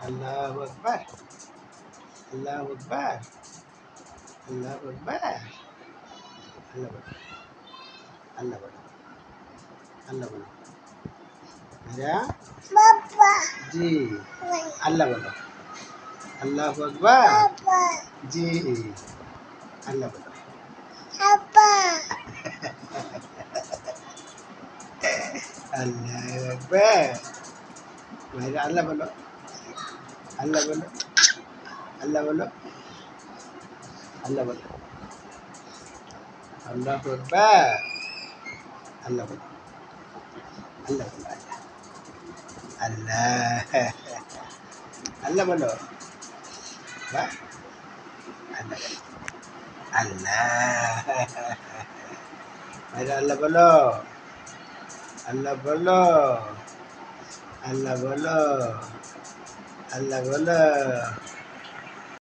अल्लाह अकबर अल्लाह अकबर अल्लाह अकबर अल्लाह बोलो अल्लाह बोलो अल्लाह बोलो मेरा पापा जी अल्लाह बोलो अल्लाह अकबर जी अल्लाह बोलो पापा अल्लाह अकबर मेरा अल्लाह बोलो अल्लाह बोलो अल्लाह बोलो अल्लाह बोलो अल्लाह अकबर अल्लाह बोलो अल्लाह बोलो अल्लाह अल्लाह बोलो वाह अल्लाह अल्लाह मेरा अल्लाह बोलो अल्लाह बोलो अल्लाह बोलो अल्लाह बोलो